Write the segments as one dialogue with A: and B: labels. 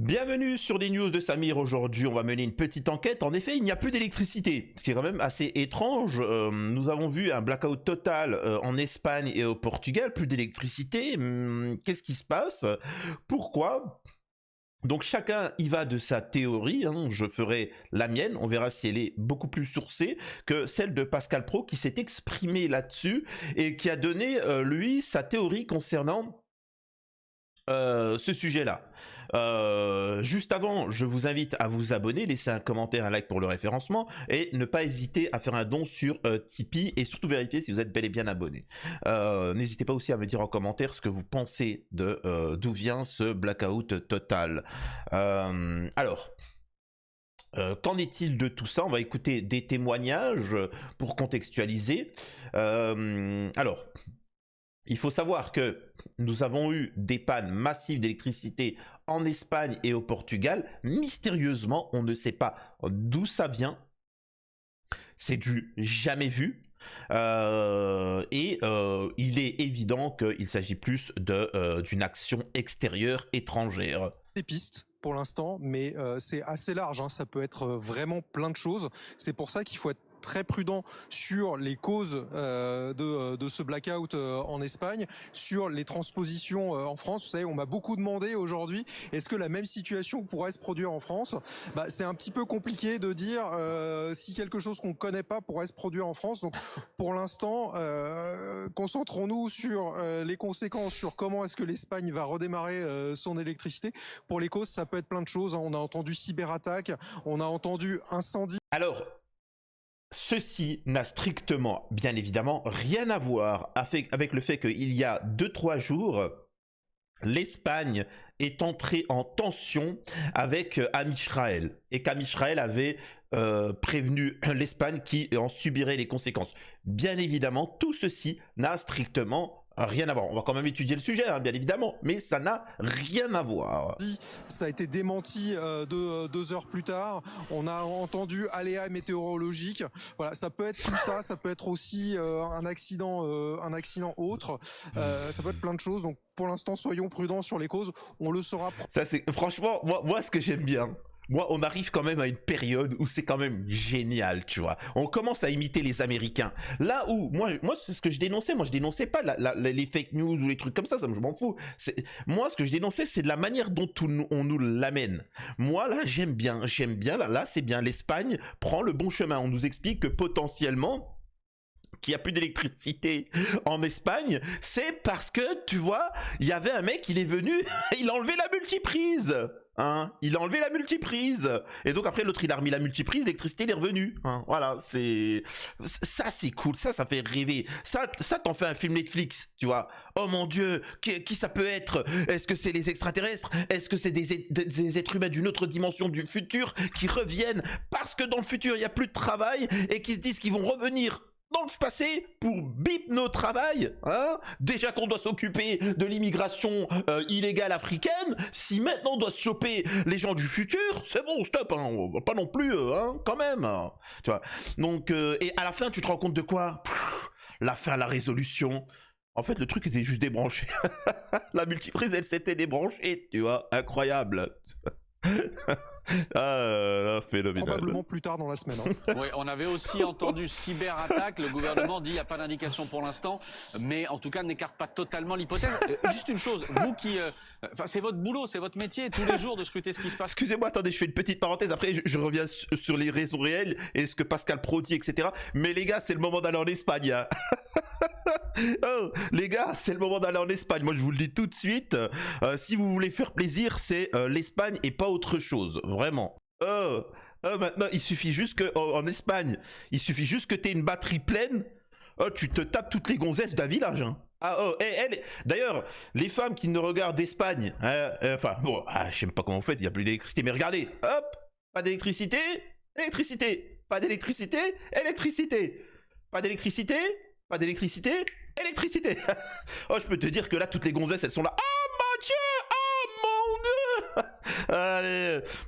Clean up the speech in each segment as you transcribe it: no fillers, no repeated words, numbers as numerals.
A: Bienvenue sur les news de Samir. Aujourd'hui, on va mener une petite enquête. En effet, il n'y a plus d'électricité, ce qui est quand même assez étrange. Nous avons vu un blackout total en Espagne et au Portugal. Plus d'électricité. Qu'est-ce qui se passe? Pourquoi? Donc chacun y va de sa théorie, hein. Je ferai la mienne, on verra si elle est beaucoup plus sourcée que celle de Pascal Pro qui s'est exprimé là-dessus et qui a donné, lui, sa théorie concernant ce sujet-là. Juste avant, je vous invite à vous abonner, laisser un commentaire, un like pour le référencement et ne pas hésiter à faire un don sur Tipeee et surtout vérifier si vous êtes bel et bien abonné. N'hésitez pas aussi à me dire en commentaire ce que vous pensez de d'où vient ce blackout total. Alors, qu'en est-il de tout ça? On va écouter des témoignages pour contextualiser. Alors, il faut savoir que nous avons eu des pannes massives d'électricité en Espagne et au Portugal. Mystérieusement, on ne sait pas d'où ça vient. C'est du jamais vu. Il est évident qu'il s'agit plus d'une action extérieure étrangère.
B: Des pistes pour l'instant, mais c'est assez large, hein. Ça peut être vraiment plein de choses. C'est pour ça qu'il faut être très prudent sur les causes de ce blackout en Espagne, sur les transpositions en France. Vous savez, on m'a beaucoup demandé aujourd'hui, est-ce que la même situation pourrait se produire en France? C'est un petit peu compliqué de dire si quelque chose qu'on ne connaît pas pourrait se produire en France. Donc pour l'instant, concentrons-nous sur les conséquences, sur comment est-ce que l'Espagne va redémarrer son électricité. Pour les causes, ça peut être plein de choses, hein. On a entendu cyberattaque, on a entendu incendie.
A: Alors, ceci n'a strictement, bien évidemment, rien à voir avec le fait qu'il y a 2-3 jours, l'Espagne est entrée en tension avec Amisraël et qu'Amisraël avait prévenu l'Espagne qui en subirait les conséquences. Bien évidemment, tout ceci n'a strictement rien à voir. On va quand même étudier le sujet, hein, bien évidemment, mais ça n'a rien à voir.
B: Ça a été démenti 2 heures plus tard. On a entendu aléas météorologiques. Voilà, ça peut être tout ça. Ça peut être aussi un accident autre. Ça peut être plein de choses. Donc, pour l'instant, soyons prudents sur les causes. On le saura.
A: Ça, c'est franchement, moi, ce que j'aime bien. Moi, on arrive quand même à une période où c'est quand même génial, tu vois. On commence à imiter les Américains. Là où, moi c'est ce que je dénonçais. Moi, je dénonçais pas les fake news ou les trucs comme ça je m'en fous. Moi, ce que je dénonçais, c'est de la manière dont on nous l'amène. Moi, là, j'aime bien. Là, c'est bien. L'Espagne prend le bon chemin. On nous explique que potentiellement, qu'il n'y a plus d'électricité en Espagne, c'est parce que, tu vois, il y avait un mec, il est venu, il a enlevé la multiprise. Hein, il a enlevé la multiprise et donc après l'autre il a remis la multiprise, l'électricité est revenue, hein, voilà, c'est cool, ça fait rêver, ça t'en fait un film Netflix, tu vois. Oh mon dieu, qui ça peut être? Est-ce que c'est les extraterrestres? Est-ce que c'est des êtres humains d'une autre dimension du futur qui reviennent parce que dans le futur il n'y a plus de travail et qui se disent qu'ils vont revenir dans le passé pour bip nos travail, hein? Déjà qu'on doit s'occuper de l'immigration illégale africaine, si maintenant on doit se choper les gens du futur, c'est bon, stop, hein, pas non plus, hein, quand même, tu vois. Donc, et à la fin, tu te rends compte de quoi? La fin, la résolution. En fait, le truc était juste débranché. La multiprise, elle s'était débranchée, tu vois, incroyable. Phénoménal.
B: Probablement plus tard dans la semaine. Hein.
C: Oui, on avait aussi entendu cyberattaque. Le gouvernement dit qu'il n'y a pas d'indication pour l'instant, mais en tout cas n'écarte pas totalement l'hypothèse. Juste une chose, vous qui, c'est votre boulot, c'est votre métier tous les jours de scruter ce qui se passe.
A: Excusez-moi, attendez, je fais une petite parenthèse. Après, je reviens sur les raisons réelles et ce que Pascal Pro dit, etc. Mais les gars, c'est le moment d'aller en Espagne. Hein. Oh, les gars, c'est le moment d'aller en Espagne. Moi, je vous le dis tout de suite. Si vous voulez faire plaisir, c'est l'Espagne et pas autre chose. Vraiment. Maintenant, il suffit juste que en Espagne, il suffit juste que t'aies une batterie pleine. Oh, tu te tapes toutes les gonzesses d'un village. Hein. D'ailleurs, les femmes qui ne regardent d'Espagne, enfin, bon, je sais même pas comment vous faites, il n'y a plus d'électricité, mais regardez, hop, pas d'électricité, électricité, pas d'électricité, électricité, pas d'électricité, pas d'électricité, électricité. Oh, je peux te dire que là, toutes les gonzesses, elles sont là. Oh mon dieu! Oh mon dieu!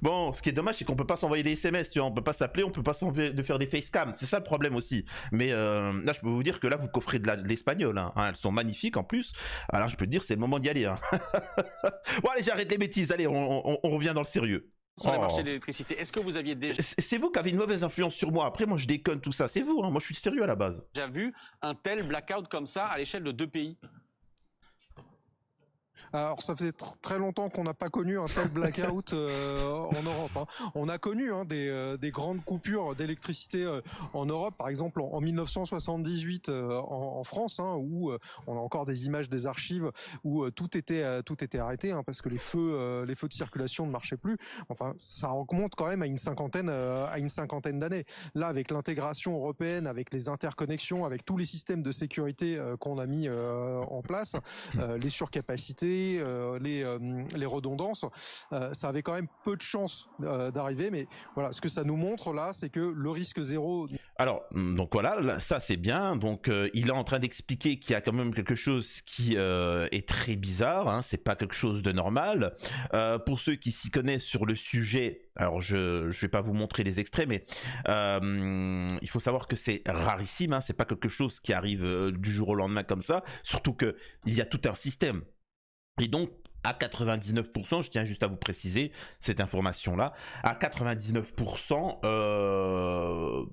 A: Bon, ce qui est dommage, c'est qu'on peut pas s'envoyer des SMS, tu vois, on peut pas s'appeler, on peut pas de faire des facecam, c'est ça le problème aussi. Mais là, je peux vous dire que là, vous coffrez de l'espagnol, hein. Elles sont magnifiques en plus. Alors, je peux te dire, c'est le moment d'y aller. Hein. Bon, allez, j'arrête les bêtises, allez, on revient dans le sérieux.
C: Sur les marchés de l'électricité, est-ce que vous aviez déjà
A: C'est vous qui avez une mauvaise influence sur moi. Après, moi, je déconne tout ça. C'est vous, hein. Moi, je suis sérieux à la base.
C: vu un tel blackout comme ça à l'échelle de 2 pays?
B: Alors ça faisait très longtemps qu'on n'a pas connu un tel blackout en Europe. Hein. On a connu des grandes coupures d'électricité en Europe, par exemple en 1978 en France, hein, où on a encore des images des archives où tout était arrêté, hein, parce que les feux de circulation ne marchaient plus. Enfin, ça remonte quand même à une cinquantaine d'années. Là, avec l'intégration européenne, avec les interconnexions, avec tous les systèmes de sécurité qu'on a mis en place, les surcapacités, les redondances, ça avait quand même peu de chances d'arriver, mais voilà, ce que ça nous montre là, c'est que le risque zéro.
A: Alors, donc voilà, là, ça c'est bien. Donc il est en train d'expliquer qu'il y a quand même quelque chose qui est très bizarre, hein, c'est pas quelque chose de normal. Pour ceux qui s'y connaissent sur le sujet, alors je vais pas vous montrer les extraits, mais il faut savoir que c'est rarissime, hein, c'est pas quelque chose qui arrive du jour au lendemain comme ça, surtout que il y a tout un système. Et donc, à 99%, je tiens juste à vous préciser cette information-là, à 99%,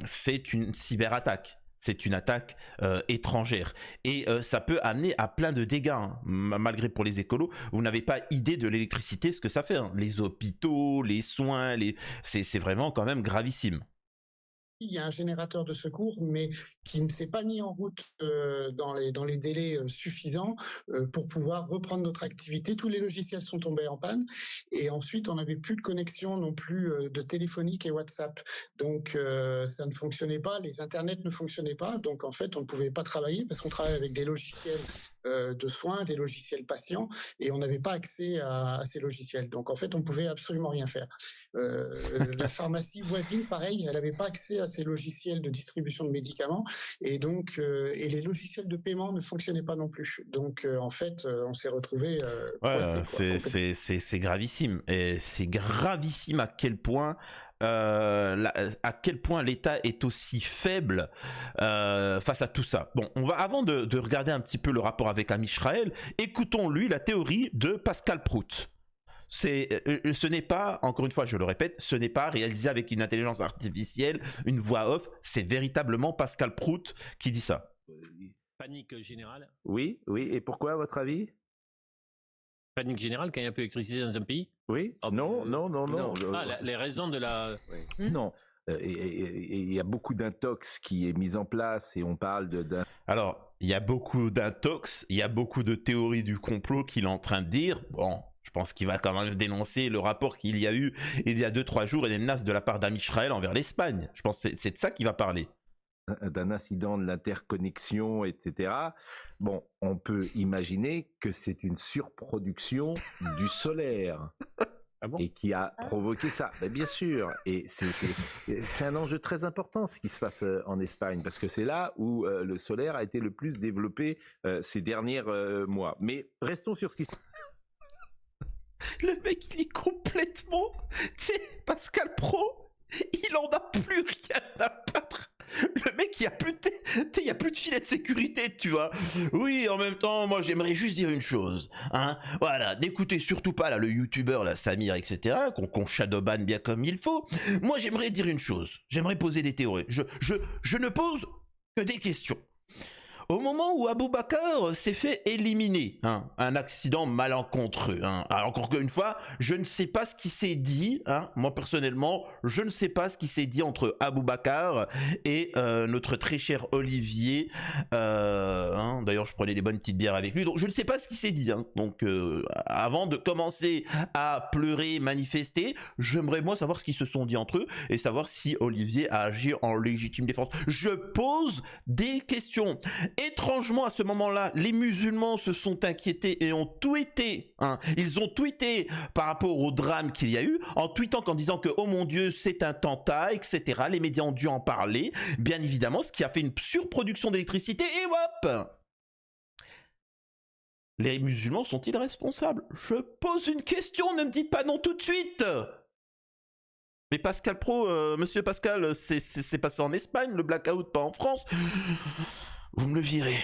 A: c'est une cyberattaque. C'est une attaque étrangère. Et ça peut amener à plein de dégâts, hein. Malgré pour les écolos, vous n'avez pas idée de l'électricité, ce que ça fait, hein. Les hôpitaux, les soins, c'est vraiment quand même gravissime.
D: Il y a un générateur de secours, mais qui ne s'est pas mis en route dans les délais suffisants pour pouvoir reprendre notre activité. Tous les logiciels sont tombés en panne et ensuite on n'avait plus de connexion non plus de téléphonique et WhatsApp. Donc ça ne fonctionnait pas, les internets ne fonctionnaient pas, donc en fait on ne pouvait pas travailler parce qu'on travaille avec des logiciels de soins, des logiciels patients, et on n'avait pas accès à ces logiciels. Donc en fait on pouvait absolument rien faire. La pharmacie voisine, pareil, elle n'avait pas accès à ces logiciels de distribution de médicaments, et donc et les logiciels de paiement ne fonctionnaient pas non plus. Donc en fait on s'est retrouvé
A: c'est gravissime, et c'est gravissime à quel point l'État est aussi faible face à tout ça. Bon, on va, avant de regarder un petit peu le rapport avec Amisraël, écoutons lui la théorie de Pascal Prout. Ce n'est pas, encore une fois je le répète, ce n'est pas réalisé avec une intelligence artificielle, une voix off, c'est véritablement Pascal Prout qui dit ça.
E: Panique générale.
F: Oui, et pourquoi à votre avis?
E: Panique générale quand il y a un peu d'électricité dans un pays?
F: Oui. Non.
E: Les raisons de la...
F: Oui. Non. Il y a beaucoup d'intox qui est mise en place, et on parle d'un...
A: Alors, il y a beaucoup d'intox, il y a beaucoup de théories du complot qu'il est en train de dire. Bon, je pense qu'il va quand même dénoncer le rapport qu'il y a eu il y a 2-3 jours et les menaces de la part d'Amisraël envers l'Espagne. Je pense que c'est de ça qu'il va parler.
F: D'un incident de l'interconnexion, etc. Bon, on peut imaginer que c'est une surproduction du solaire.
E: Ah bon?
F: Et qui a provoqué ça. Ben, bien sûr. Et c'est un enjeu très important ce qui se passe en Espagne, parce que c'est là où le solaire a été le plus développé ces derniers mois. Mais restons sur ce qui se passe.
A: Le mec, il est complètement... Tu sais, Pascal Pro, il en a plus rien à battre. Le mec, il y a plus de filet de sécurité, tu vois. Oui, en même temps, moi, j'aimerais juste dire une chose, hein. Voilà, n'écoutez surtout pas là le youtubeur, là, Samir, etc., qu'on shadowban bien comme il faut. Moi, j'aimerais dire une chose. J'aimerais poser des théories. Je ne pose que des questions. Au moment où Aboubacar s'est fait éliminer, hein, un accident malencontreux, hein. Alors, encore une fois, je ne sais pas ce qui s'est dit, hein. Moi personnellement, je ne sais pas ce qui s'est dit entre Aboubacar et notre très cher Olivier. Hein. D'ailleurs, je prenais des bonnes petites bières avec lui, donc je ne sais pas ce qui s'est dit, hein. Donc, avant de commencer à pleurer, manifester, j'aimerais moi savoir ce qu'ils se sont dit entre eux et savoir si Olivier a agi en légitime défense. Je pose des questions. Étrangement, à ce moment-là, les musulmans se sont inquiétés et ont tweeté, hein, ils ont tweeté par rapport au drame qu'il y a eu, en tweetant en disant que, oh mon Dieu, c'est un attentat, etc. Les médias ont dû en parler, bien évidemment, ce qui a fait une surproduction d'électricité, et hop! Les musulmans sont-ils responsables? Je pose une question, ne me dites pas non tout de suite. Mais Pascal Pro, monsieur Pascal, c'est passé en Espagne, le blackout, pas en France. Vous me le virez.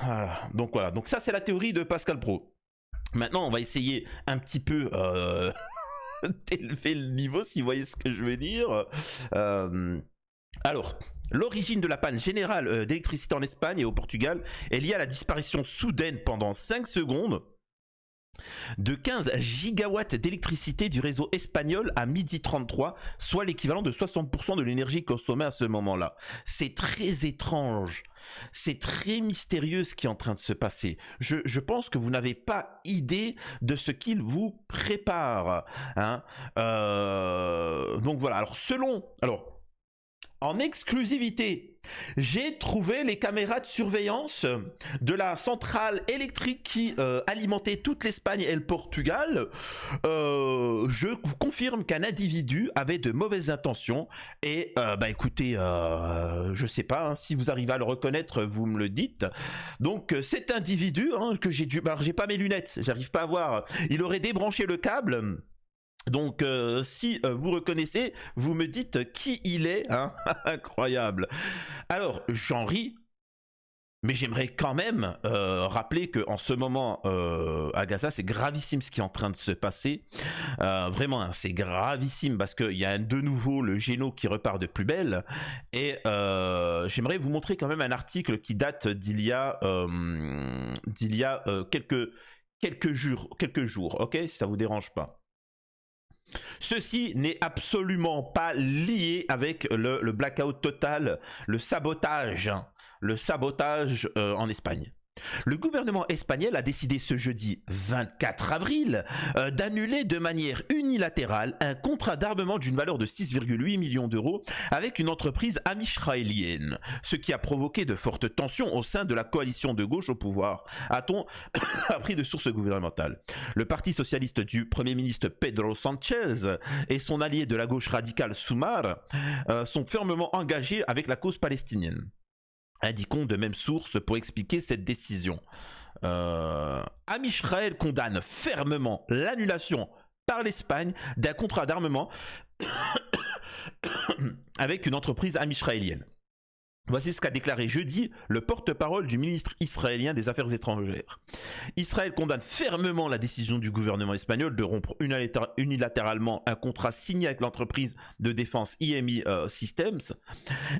A: Voilà. Donc ça, c'est la théorie de Pascal Pro. Maintenant, on va essayer un petit peu d'élever le niveau, si vous voyez ce que je veux dire. Alors, l'origine de la panne générale d'électricité en Espagne et au Portugal est liée à la disparition soudaine pendant 5 secondes de 15 gigawatts d'électricité du réseau espagnol à midi 33, soit l'équivalent de 60% de l'énergie consommée à ce moment-là. C'est très étrange, c'est très mystérieux ce qui est en train de se passer. Je pense que vous n'avez pas idée de ce qu'il vous prépare. Hein. Donc voilà, alors, en exclusivité, j'ai trouvé les caméras de surveillance de la centrale électrique qui alimentait toute l'Espagne et le Portugal. Je vous confirme qu'un individu avait de mauvaises intentions et écoutez, je sais pas, hein, si vous arrivez à le reconnaître, vous me le dites. Donc cet individu que j'ai dû... Alors j'ai pas mes lunettes, j'arrive pas à voir. Il aurait débranché le câble. Donc si vous reconnaissez, vous me dites qui il est, hein. Incroyable. Alors j'en ris, mais j'aimerais quand même rappeler qu'en ce moment à Gaza, c'est gravissime ce qui est en train de se passer. Vraiment, hein, c'est gravissime parce qu'il y a de nouveau le Géno qui repart de plus belle. Et j'aimerais vous montrer quand même un article qui date d'il y a quelques jours, ok, si ça vous dérange pas. Ceci n'est absolument pas lié avec le blackout total, le sabotage en Espagne. Le gouvernement espagnol a décidé ce jeudi 24 avril d'annuler de manière unilatérale un contrat d'armement d'une valeur de 6,8 millions d'euros avec une entreprise amisraélienne, ce qui a provoqué de fortes tensions au sein de la coalition de gauche au pouvoir, a-t-on appris de sources gouvernementales. Le parti socialiste du Premier ministre Pedro Sánchez et son allié de la gauche radicale Sumar sont fermement engagés avec la cause palestinienne. Indiquons de même source pour expliquer cette décision. Amisraël condamne fermement l'annulation par l'Espagne d'un contrat d'armement avec une entreprise amisraélienne. Voici ce qu'a déclaré jeudi le porte-parole du ministre israélien des Affaires étrangères. Israël condamne fermement la décision du gouvernement espagnol de rompre unilatéralement un contrat signé avec l'entreprise de défense IMI Systems,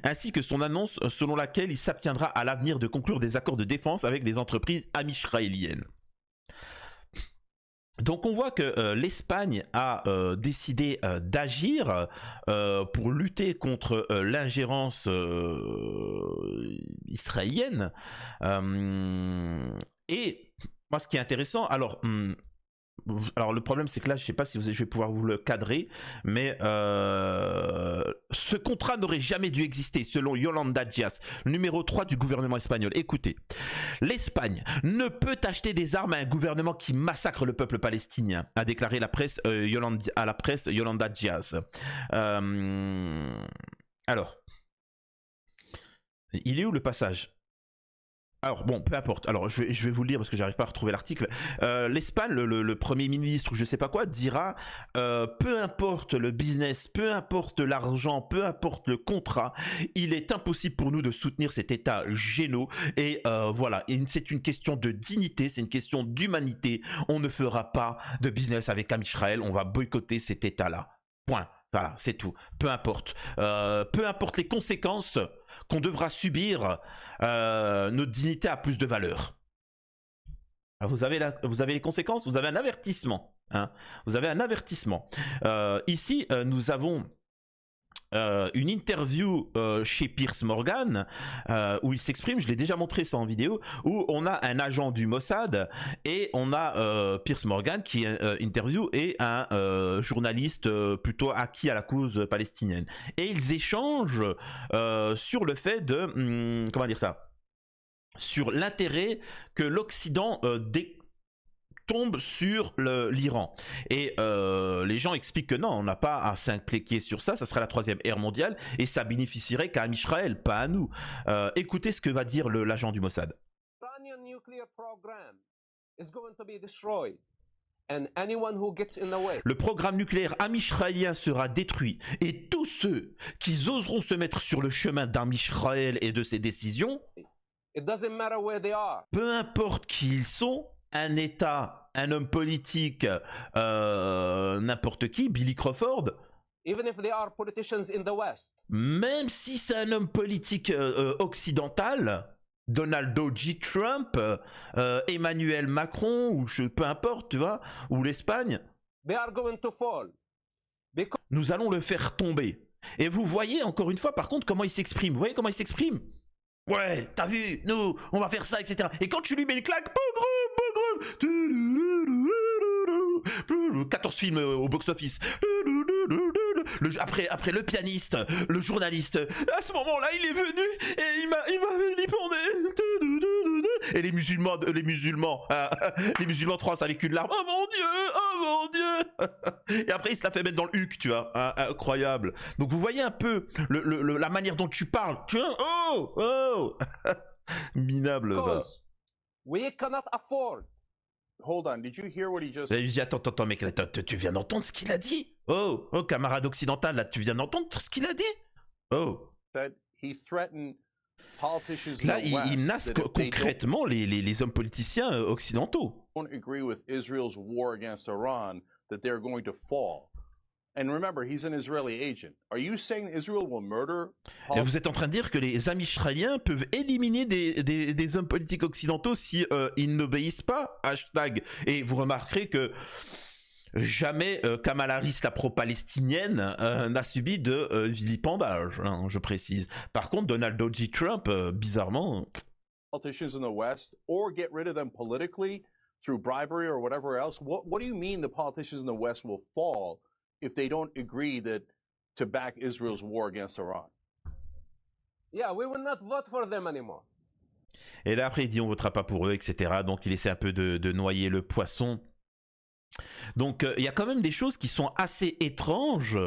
A: ainsi que son annonce selon laquelle il s'abstiendra à l'avenir de conclure des accords de défense avec les entreprises amisraéliennes. Donc on voit que l'Espagne a décidé d'agir pour lutter contre l'ingérence israélienne. Et moi ce qui est intéressant, alors le problème c'est que là je sais pas si je vais pouvoir vous le cadrer, mais ce contrat n'aurait jamais dû exister selon Yolanda Díaz, numéro 3 du gouvernement espagnol. Écoutez, l'Espagne ne peut acheter des armes à un gouvernement qui massacre le peuple palestinien, a déclaré à la presse Yolanda Díaz. Alors, il est où le passage ? Alors bon, peu importe. Alors je vais vous le lire parce que j'arrive pas à retrouver l'article. L'Espagne, le premier ministre ou je sais pas quoi, dira peu importe le business, peu importe l'argent, peu importe le contrat, il est impossible pour nous de soutenir cet État géno. Et voilà, c'est une question de dignité, c'est une question d'humanité. On ne fera pas de business avec Amisraël, on va boycotter cet État-là. Point. Voilà, c'est tout. Peu importe. Peu importe les conséquences qu'on devra subir, notre dignité a plus de valeur. Alors vous avez les conséquences, vous avez un avertissement. Hein, vous avez un avertissement. Ici, nous avons une interview chez Piers Morgan où il s'exprime, je l'ai déjà montré ça en vidéo, où on a un agent du Mossad et on a Piers Morgan qui interview et un journaliste plutôt acquis à la cause palestinienne. Et ils échangent sur le fait de, comment dire ça, sur l'intérêt que l'Occident tombe sur l'Iran. Et les gens expliquent que non, on n'a pas à s'impliquer sur ça, ça serait la troisième ère mondiale et ça bénéficierait qu'à Israël, pas à nous. Écoutez ce que va dire l'agent du Mossad. Le programme nucléaire amisraélien sera détruit et tous ceux qui oseront se mettre sur le chemin d'Amisraël et de ses décisions, peu importe qui ils sont, un État, un homme politique, n'importe qui, Billy Crawford, même si c'est un homme politique occidental, Donald J. Trump, Emmanuel Macron, ou peu importe, tu vois, ou l'Espagne, nous allons le faire tomber. Et vous voyez encore une fois, par contre, comment il s'exprime. Vous voyez comment il s'exprime? Ouais, t'as vu, nous, on va faire ça, etc. Et quand tu lui mets une claque, 14 films au box-office. Après le pianiste, le journaliste, à ce moment-là, il est venu et il m'a vilipendé. Et les musulmans de France avec une larme. Oh mon Dieu. Et après, il se la fait mettre dans le huc, tu vois. Incroyable. Donc vous voyez un peu la manière dont tu parles. Tu vois, oh. Minable.
G: We cannot afford. Hold on, did you hear what he just said?
A: Il dit attends mec, tu viens d'entendre ce qu'il a dit? Oh, camarade occidental, là, tu viens d'entendre ce qu'il a dit? Oh.
G: He threatened politicians
A: Là, il menace concrètement les hommes politiciens occidentaux.
G: Don't agree with Israel's war against Iran, that they're going to fall. And remember, he's an Israeli agent. Are you saying Israel will murder?
A: Et vous êtes en train de dire que les amis israéliens peuvent éliminer des hommes politiques occidentaux si ils n'obéissent pas? Hashtag. Et vous remarquerez que jamais Kamala Harris, la pro-palestinienne, n'a subi de vilipendage, hein, je précise. Par contre, Donald J. Trump, bizarrement...
G: Politicians in the West, or get rid of them politically through bribery or whatever else. What do you mean the politicians in the West will fall if they don't agree to back Israel's war against Iran?
H: Yeah, we will not vote for them anymore.
A: Et là, après, il dit on votera pas pour eux, etc. Donc, il essaie un peu de noyer le poisson. Donc, il y a quand même des choses qui sont assez étranges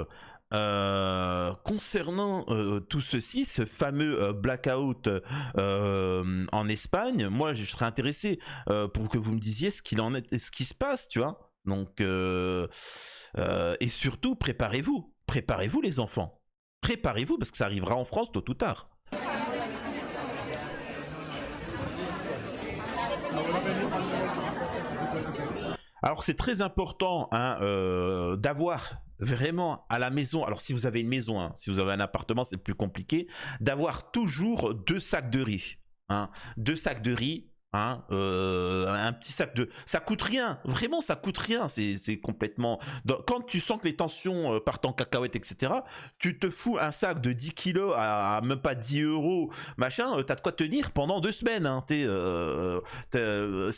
A: concernant tout ceci, ce fameux blackout en Espagne. Moi, je serais intéressé pour que vous me disiez ce qu'il en est, ce qui se passe, tu vois. Donc, et surtout, préparez-vous les enfants. Préparez-vous parce que ça arrivera en France tôt ou tard. Alors c'est très important hein, d'avoir vraiment à la maison, alors si vous avez une maison, hein, si vous avez un appartement c'est plus compliqué, d'avoir toujours 2 sacs de riz. Hein, 2 sacs de riz. Hein, un petit sac de... Ça coûte rien, vraiment ça coûte rien, c'est complètement... Quand tu sens que les tensions partent en cacahuète, etc., tu te fous un sac de 10 kilos à même pas 10 euros, machin, t'as de quoi tenir pendant 2 semaines. Hein, c'est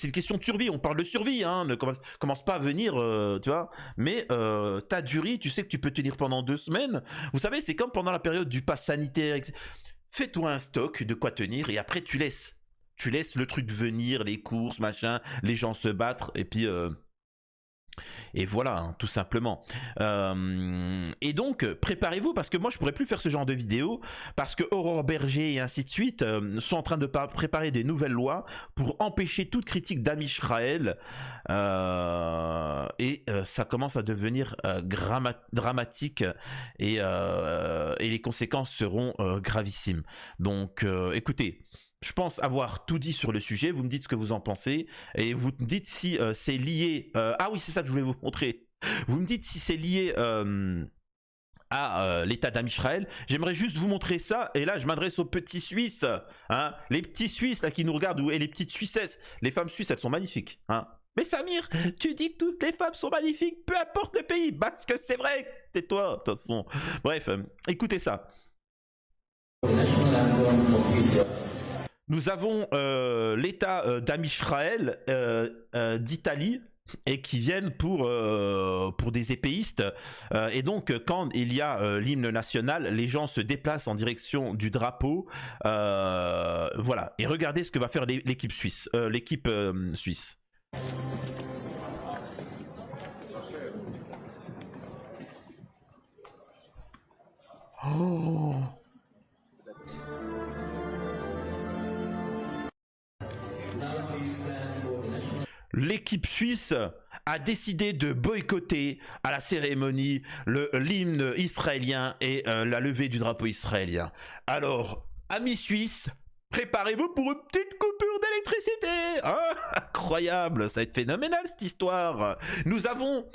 A: une question de survie, on parle de survie, hein, ne commence pas à venir, tu vois, mais t'as du riz, tu sais que tu peux tenir pendant 2 semaines. Vous savez, c'est comme pendant la période du pass sanitaire, etc. Fais-toi un stock de quoi tenir et après tu laisses. Tu laisses le truc venir, les courses, machin, les gens se battre, et puis... et voilà, hein, tout simplement. Et donc, préparez-vous, parce que moi, je pourrais plus faire ce genre de vidéo, parce que Aurore Berger et ainsi de suite sont en train de préparer des nouvelles lois pour empêcher toute critique d'Amisraël. Et ça commence à devenir dramatique, et les conséquences seront gravissimes. Donc, écoutez... Je pense avoir tout dit sur le sujet, vous me dites ce que vous en pensez, et vous me dites si c'est lié... Ah oui, c'est ça que je voulais vous montrer. Vous me dites si c'est lié à l'état d'Amisraël. J'aimerais juste vous montrer ça, et là je m'adresse aux petits Suisses, hein, les petits Suisses là qui nous regardent, et les petites Suissesses. Les femmes suisses, elles sont magnifiques. Hein. Mais Samir, tu dis que toutes les femmes sont magnifiques, peu importe le pays, parce que c'est vrai, tais-toi, de toute façon. Bref, écoutez ça. Nous avons l'état d'Amisraël d'Italie et qui viennent pour des épéistes. Et donc, quand il y a l'hymne national, les gens se déplacent en direction du drapeau. Voilà. Et regardez ce que va faire l'équipe suisse. Suisse. Oh! l'équipe suisse a décidé de boycotter à la cérémonie l'hymne israélien et la levée du drapeau israélien. Alors, amis suisses, préparez-vous pour une petite coupure d'électricité, hein. Incroyable, ça va être phénoménal cette histoire. Nous avons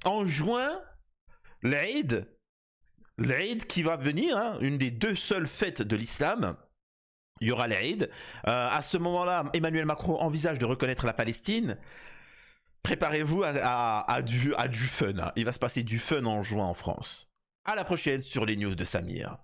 A: en juin l'Eid qui va venir, hein, une des 2 seules fêtes de l'islam. Il y aura l'Eid. À ce moment-là, Emmanuel Macron envisage de reconnaître la Palestine. Préparez-vous à du fun. Hein. Il va se passer du fun en juin en France. À la prochaine sur les news de Samir.